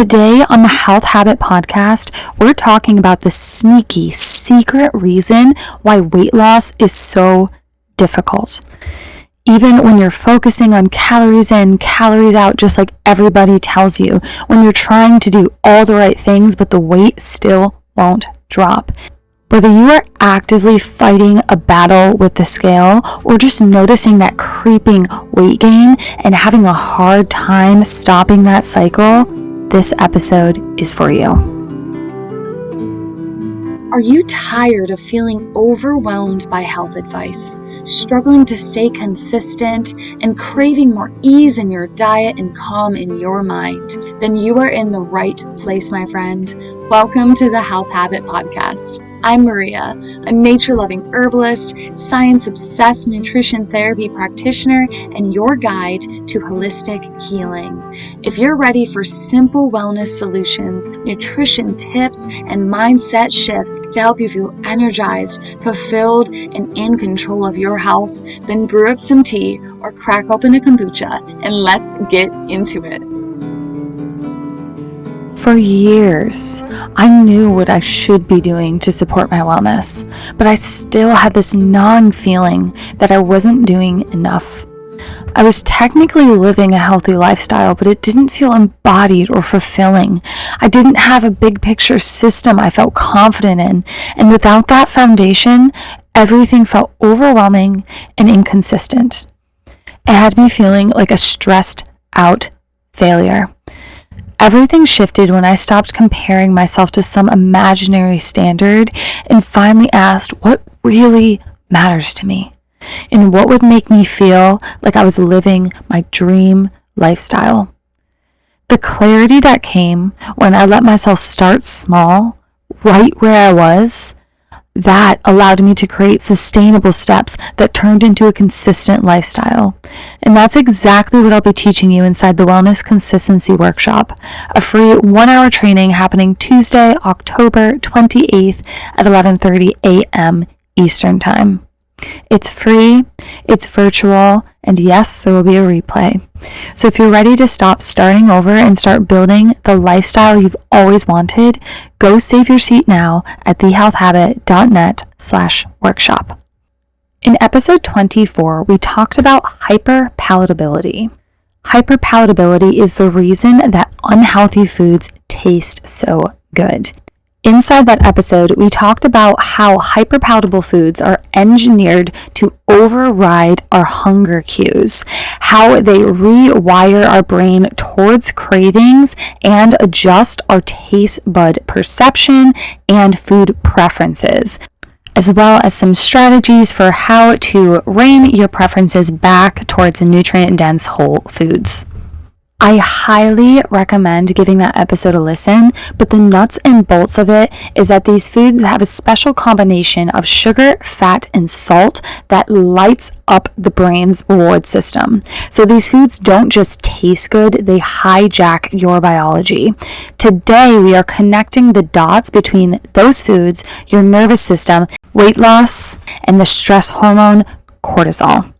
Today on the Health Habit Podcast, we're talking about the sneaky, secret reason why weight loss is so difficult. Even when you're focusing on calories in, calories out, just like everybody tells you, when you're trying to do all the right things, but the weight still won't drop. Whether you are actively fighting a battle with the scale or just noticing that creeping weight gain and having a hard time stopping that cycle, this episode is for you. Are you tired of feeling overwhelmed by health advice, struggling to stay consistent, and craving more ease in your diet and calm in your mind? Then you are in the right place, my friend. Welcome to the Health Habit Podcast. I'm Maria, a nature-loving herbalist, science-obsessed nutrition therapy practitioner, and your guide to holistic healing. If you're ready for simple wellness solutions, nutrition tips, and mindset shifts to help you feel energized, fulfilled, and in control of your health, then brew up some tea or crack open a kombucha, and let's get into it. For years, I knew what I should be doing to support my wellness, but I still had this gnawing feeling that I wasn't doing enough. I was technically living a healthy lifestyle, but it didn't feel embodied or fulfilling. I didn't have a big picture system I felt confident in, and without that foundation, everything felt overwhelming and inconsistent. It had me feeling like a stressed out failure. Everything shifted when I stopped comparing myself to some imaginary standard and finally asked what really matters to me and what would make me feel like I was living my dream lifestyle. The clarity that came when I let myself start small, right where I was, that allowed me to create sustainable steps that turned into a consistent lifestyle. And that's exactly what I'll be teaching you inside the Wellness Consistency Workshop, a free 1-hour training happening Tuesday, October 28th at 11:30 a.m. Eastern Time. It's free, it's virtual, and yes, there will be a replay. So if you're ready to stop starting over and start building the lifestyle you've always wanted, go save your seat now at thehealthhabit.net/workshop. In episode 24, we talked about hyperpalatability. Hyperpalatability is the reason that unhealthy foods taste so good. Inside that episode, we talked about how hyperpalatable foods are engineered to override our hunger cues, how they rewire our brain towards cravings and adjust our taste bud perception and food preferences, as well as some strategies for how to rein your preferences back towards nutrient-dense whole foods. I highly recommend giving that episode a listen, but the nuts and bolts of it is that these foods have a special combination of sugar, fat, and salt that lights up the brain's reward system. So these foods don't just taste good, they hijack your biology. Today, we are connecting the dots between those foods, your nervous system, weight loss, and the stress hormone cortisol.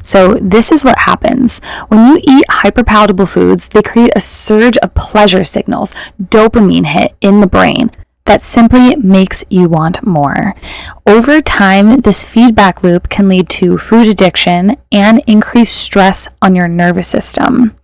So this is what happens. When you eat hyperpalatable foods, they create a surge of pleasure signals, dopamine hit in the brain that simply makes you want more. Over time, this feedback loop can lead to food addiction and increased stress on your nervous system.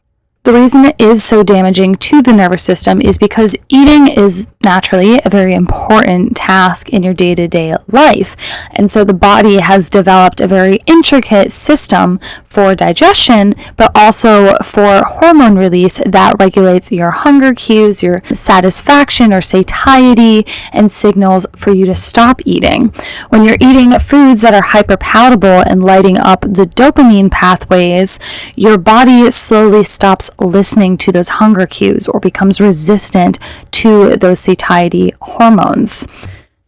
The reason it is so damaging to the nervous system is because eating is naturally a very important task in your day-to-day life. And so the body has developed a very intricate system for digestion, but also for hormone release that regulates your hunger cues, your satisfaction or satiety, and signals for you to stop eating. When you're eating foods that are hyperpalatable and lighting up the dopamine pathways, your body slowly stops listening to those hunger cues or becomes resistant to those satiety hormones.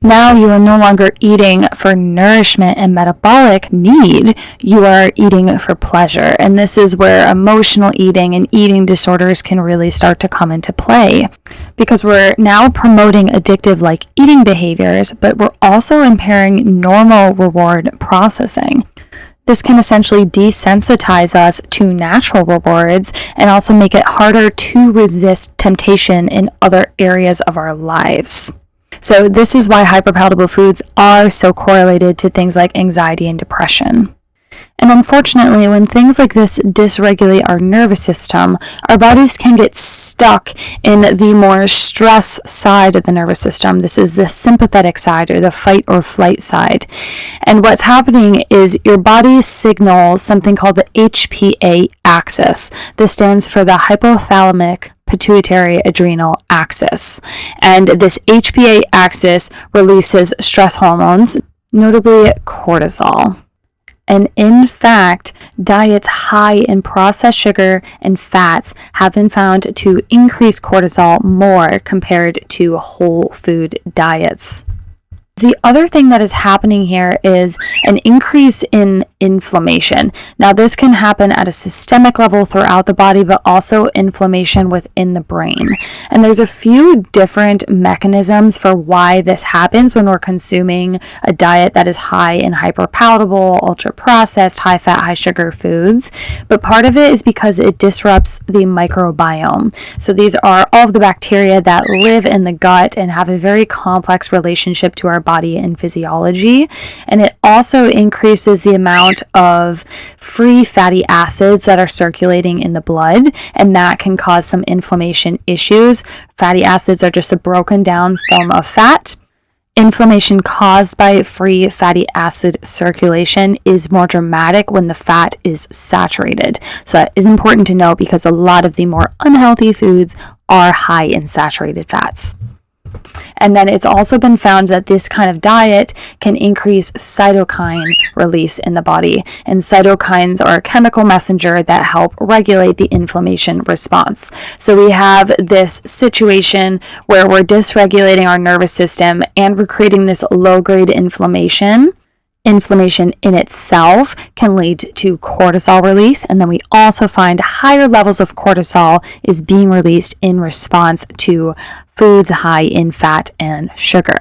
Now you are no longer eating for nourishment and metabolic need, you are eating for pleasure. And this is where emotional eating and eating disorders can really start to come into play, because we're now promoting addictive like eating behaviors, but we're also impairing normal reward processing. This can essentially desensitize us to natural rewards and also make it harder to resist temptation in other areas of our lives. So this is why hyperpalatable foods are so correlated to things like anxiety and depression. And unfortunately, when things like this dysregulate our nervous system, our bodies can get stuck in the more stress side of the nervous system. This is the sympathetic side, or the fight or flight side. And what's happening is your body signals something called the HPA axis. This stands for the hypothalamic pituitary adrenal axis. And this HPA axis releases stress hormones, notably cortisol. And in fact, diets high in processed sugar and fats have been found to increase cortisol more compared to whole food diets. The other thing that is happening here is an increase in inflammation. Now, this can happen at a systemic level throughout the body, but also inflammation within the brain. And there's a few different mechanisms for why this happens when we're consuming a diet that is high in hyperpalatable, ultra-processed, high-fat, high-sugar foods. But part of it is because it disrupts the microbiome. So these are all of the bacteria that live in the gut and have a very complex relationship to our body and physiology. And it also increases the amount of free fatty acids that are circulating in the blood, and that can cause some inflammation issues. Fatty acids are just a broken down form of fat. Inflammation caused by free fatty acid circulation is more dramatic when the fat is saturated. So that is important to note because a lot of the more unhealthy foods are high in saturated fats. And then it's also been found that this kind of diet can increase cytokine release in the body. And cytokines are a chemical messenger that help regulate the inflammation response. So we have this situation where we're dysregulating our nervous system and we're creating this low-grade inflammation. Inflammation in itself can lead to cortisol release, and then we also find higher levels of cortisol is being released in response to foods high in fat and sugar.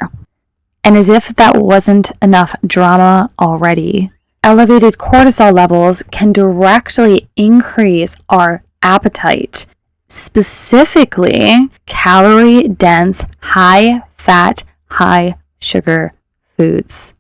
And as if that wasn't enough drama already, elevated cortisol levels can directly increase our appetite, specifically calorie-dense, high-fat, high-sugar foods.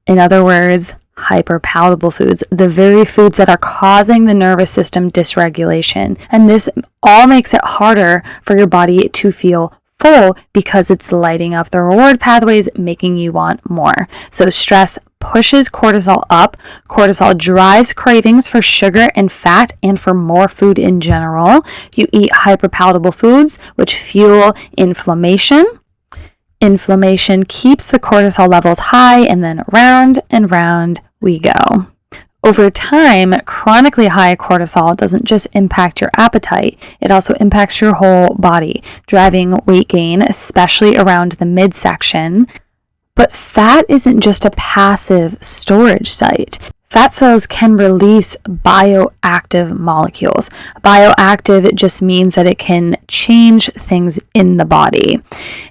In other words, hyperpalatable foods, the very foods that are causing the nervous system dysregulation. And this all makes it harder for your body to feel full because it's lighting up the reward pathways, making you want more. So stress pushes cortisol up. Cortisol drives cravings for sugar and fat and for more food in general. You eat hyperpalatable foods, which fuel inflammation. Inflammation keeps the cortisol levels high, and then round and round we go. Over time, chronically high cortisol doesn't just impact your appetite, it also impacts your whole body, driving weight gain, especially around the midsection. But fat isn't just a passive storage site. Fat cells can release bioactive molecules. Bioactive just means that it can change things in the body.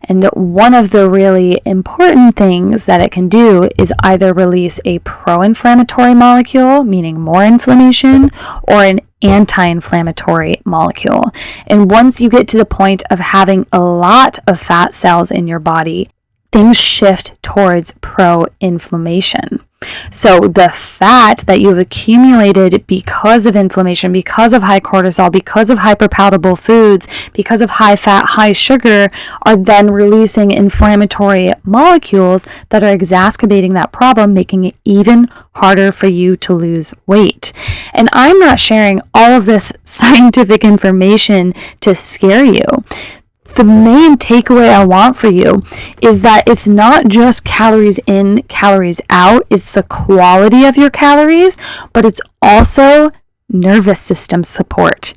And one of the really important things that it can do is either release a pro-inflammatory molecule, meaning more inflammation, or an anti-inflammatory molecule. And once you get to the point of having a lot of fat cells in your body, things shift towards pro-inflammation. So the fat that you've accumulated because of inflammation, because of high cortisol, because of hyperpalatable foods, because of high fat, high sugar, are then releasing inflammatory molecules that are exacerbating that problem, making it even harder for you to lose weight. And I'm not sharing all of this scientific information to scare you. The main takeaway I want for you is that it's not just calories in, calories out. It's the quality of your calories, but it's also nervous system support.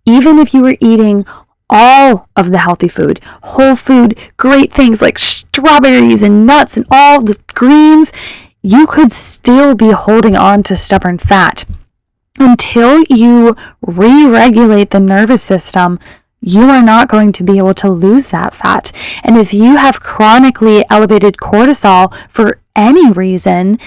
Even if you were eating all of the healthy food, whole food, great things like strawberries and nuts and all the greens, you could still be holding on to stubborn fat. Until you re-regulate the nervous system, you are not going to be able to lose that fat. And if you have chronically elevated cortisol for any reason,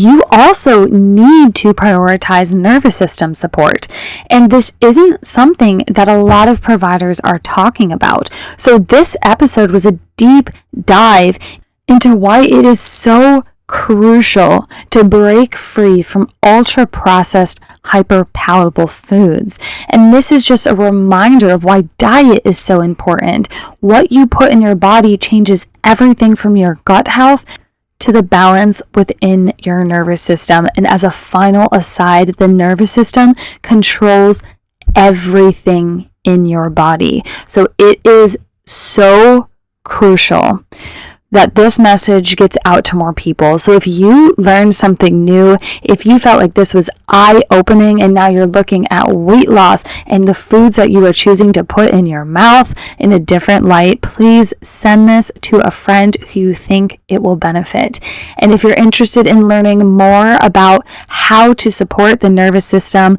you also need to prioritize nervous system support. And this isn't something that a lot of providers are talking about. So this episode was a deep dive into why it is so crucial to break free from ultra-processed, hyper-palatable foods. And this is just a reminder of why diet is so important. What you put in your body changes everything from your gut health to the balance within your nervous system. And as a final aside, the nervous system controls everything in your body. So it is so crucial that this message gets out to more people. So if you learned something new, if you felt like this was eye-opening and now you're looking at weight loss and the foods that you are choosing to put in your mouth in a different light, please send this to a friend who you think it will benefit. And if you're interested in learning more about how to support the nervous system,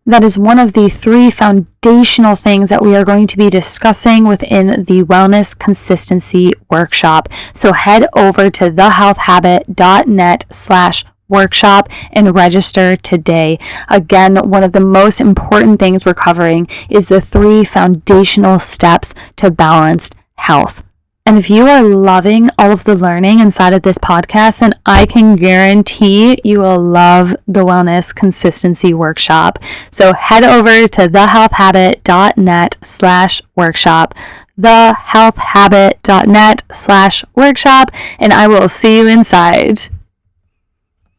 that is one of the 3 foundational things that we are going to be discussing within the Wellness Consistency Workshop. So head over to thehealthhabit.net/workshop and register today. Again, one of the most important things we're covering is the 3 foundational steps to balanced health. And if you are loving all of the learning inside of this podcast, then I can guarantee you will love the Wellness Consistency Workshop. So head over to thehealthhabit.net/workshop, thehealthhabit.net/workshop, and I will see you inside.